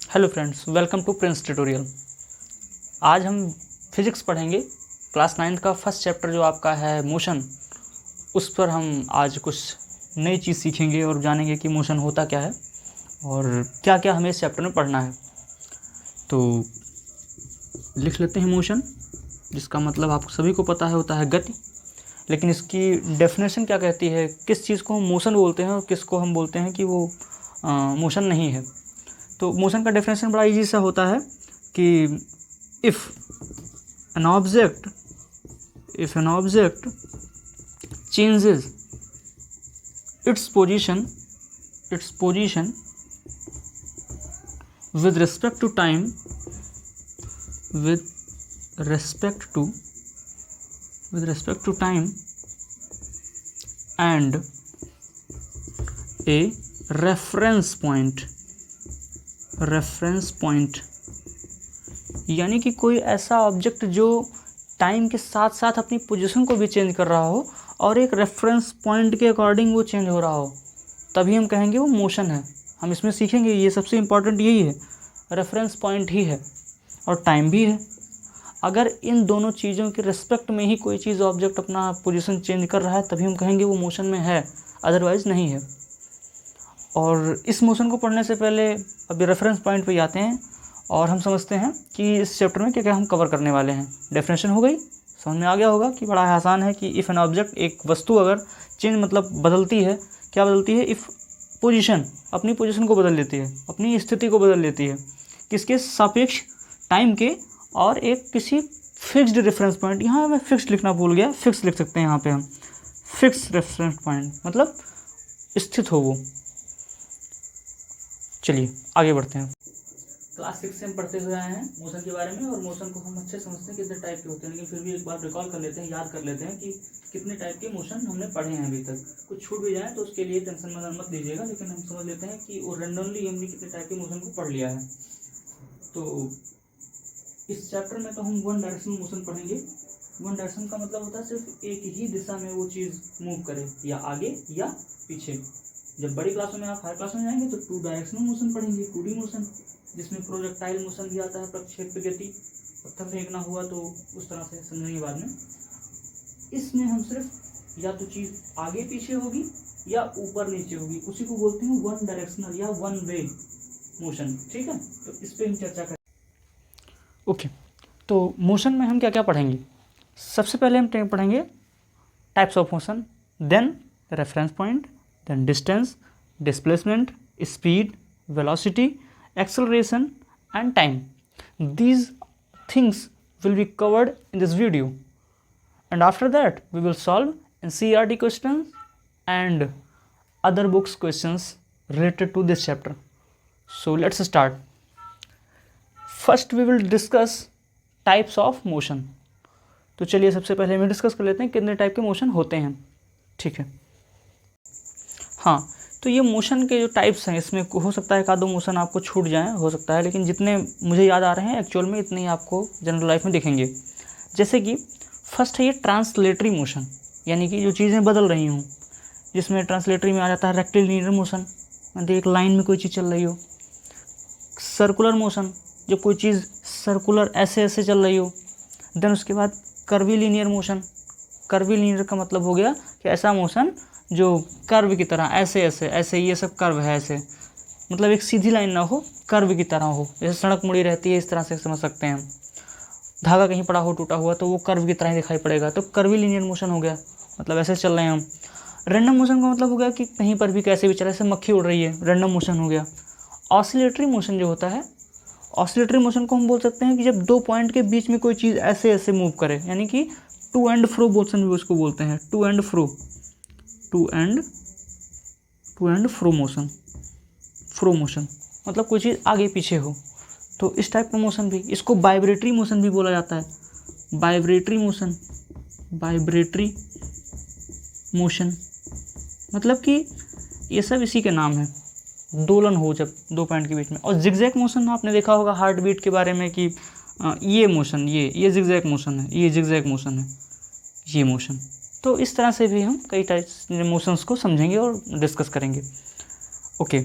Hello friends, welcome to Prince tutorial. आज हम physics पढ़ेंगे। क्लास 9 का फर्स्ट चैप्टर जो आपका है मोशन, उस पर हम आज कुछ नई चीज़ सीखेंगे और जानेंगे कि मोशन होता क्या है और क्या क्या हमें इस चैप्टर में पढ़ना है। तो लिख लेते हैं मोशन, जिसका मतलब आप सभी को पता है होता है गति। लेकिन इसकी डेफिनेशन क्या कहती है, किस चीज़ को हम मोशन बोलते हैं और किसको हम बोलते हैं कि वो मोशन नहीं है। तो मोशन का डेफिनेशन बड़ा इजी सा होता है कि if an object changes its position with respect to time and a reference point, यानी कि कोई ऐसा ऑब्जेक्ट जो टाइम के साथ साथ अपनी पोजीशन को भी चेंज कर रहा हो और एक रेफरेंस पॉइंट के अकॉर्डिंग वो चेंज हो रहा हो, तभी हम कहेंगे वो मोशन है। हम इसमें सीखेंगे, ये सबसे इम्पॉर्टेंट यही है, रेफरेंस पॉइंट ही है और टाइम भी है। अगर इन दोनों चीज़ों के रिस्पेक्ट में ही कोई चीज़ ऑब्जेक्ट अपना पोजीशन चेंज कर रहा है, तभी हम कहेंगे वो मोशन में है, अदरवाइज़ नहीं है। और इस मोशन को पढ़ने से पहले अभी रेफरेंस पॉइंट पे आते हैं और हम समझते हैं कि इस चैप्टर में क्या क्या हम कवर करने वाले हैं। डेफिनेशन हो गई, समझ में आ गया होगा कि बड़ा आसान है कि इफ़ एन ऑब्जेक्ट, एक वस्तु अगर चेंज मतलब बदलती है, क्या बदलती है, इफ़ पोजीशन, अपनी पोजीशन को बदल लेती है, अपनी स्थिति को बदल लेती है, किसके सापेक्ष, टाइम के, और एक किसी फिक्स्ड रेफरेंस पॉइंट, यहाँ मैं फिक्स्ड लिखना भूल गया, फिक्स लिख सकते हैं यहाँ पे हम, फिक्स रेफरेंस पॉइंट मतलब स्थित हो वो। चलिए आगे बढ़ते हैं। क्लास 6 से हम पढ़ते हुए आए हैं मोशन के बारे में, और मोशन को हम अच्छे समझते हैं कितने टाइप के होते हैं, लेकिन फिर भी एक बार रिकॉल कर लेते हैं, याद कर लेते हैं कि कितने टाइप के मोशन हमने पढ़े हैं अभी तक। कुछ छूट भी जाए तो उसके लिए टेंशन मत लीजिएगा, लेकिन हम समझ लेते हैं कि वो रेंडमली हमने कितने टाइप के मोशन को पढ़ लिया है। तो इस चैप्टर में तो हम वन डायरेक्शनल मोशन पढ़ेंगे। वन डायरेक्शन का मतलब होता है सिर्फ एक ही दिशा में वो चीज़ मूव करे, या आगे या पीछे। जब बड़ी क्लासों में, आप हायर क्लास में जाएंगे तो टू डायरेक्शनल मोशन पढ़ेंगे, 2D मोशन, जिसमें प्रोजेक्टाइल मोशन भी आता है, प्रक्षेप्य गति, पत्थर फेंकना हुआ तो उस तरह से समझेंगे बाद में। इसमें हम सिर्फ या तो चीज़ आगे पीछे होगी या ऊपर नीचे होगी, उसी को बोलते हैं वन डायरेक्शनल या वन वे मोशन। ठीक है, तो इस पर हम चर्चा करें। ओके, तो मोशन में हम क्या क्या पढ़ेंगे। सबसे पहले हम पढ़ेंगे types of motion, then reference point, then distance, displacement, speed, velocity, acceleration and time. These things will be covered in this video, and after that we will solve NCERT questions and other books questions related to this chapter. So let's start. First we will discuss types of motion. तो चलिए सबसे पहले हम discuss कर लेते हैं कितने type के मोशन होते हैं। ठीक है, हाँ, तो ये मोशन के जो टाइप्स हैं, इसमें हो सकता है एक आधो मोशन आपको छूट जाए, हो सकता है, लेकिन जितने मुझे याद आ रहे हैं एक्चुअल में इतने ही आपको जनरल लाइफ में दिखेंगे। जैसे कि फर्स्ट है ये ट्रांसलेटरी मोशन, यानी कि जो चीज़ें बदल रही हों, जिसमें ट्रांसलेटरी में आ जाता है रेक्टिलिनियर मोशन, मतलब एक लाइन में कोई चीज़ चल रही हो। सर्कुलर मोशन, जब कोई चीज़ सर्कुलर ऐसे ऐसे चल रही हो। देन उसके बाद कर्वीलिनियर मोशन। कर्वीलिनियर का मतलब हो गया कि ऐसा मोशन जो कर्व की तरह ऐसे ऐसे ऐसे, ये सब कर्व है ऐसे, मतलब एक सीधी लाइन ना हो, कर्व की तरह हो, जैसे सड़क मुड़ी रहती है, इस तरह से समझ सकते हैं। धागा कहीं पड़ा हो टूटा हुआ तो वो कर्व की तरह ही दिखाई पड़ेगा, तो कर्वीलिनियर मोशन हो गया, मतलब ऐसे चल रहे हैं हम। रैंडम मोशन का मतलब हो गया कि कहीं पर भी कैसे भी चले, जैसे मक्खी उड़ रही है, रैंडम मोशन हो गया। ऑसिलेटरी मोशन जो होता है, ऑसिलेटरी मोशन को हम बोल सकते हैं कि जब दो पॉइंट के बीच में कोई चीज़ ऐसे ऐसे मूव करे, यानी कि टू एंड फ्रो मोशन भी उसको बोलते हैं, to and fro motion, fro motion मतलब कोई चीज़ आगे पीछे हो, तो इस टाइप का मोशन भी, इसको वाइब्रेटरी मोशन भी बोला जाता है। वाइब्रेटरी मोशन मतलब कि ये सब इसी के नाम है, दोलन हो जब दो पॉइंट के बीच में। और जिगजैग मोशन आपने देखा होगा हार्ट बीट के बारे में कि ये मोशन, ये जिगजैग मोशन है, ये जिगजैग मोशन है, ये मोशन। तो इस तरह से भी हम कई टाइप्स मोशंस को समझेंगे और डिस्कस करेंगे। ओके।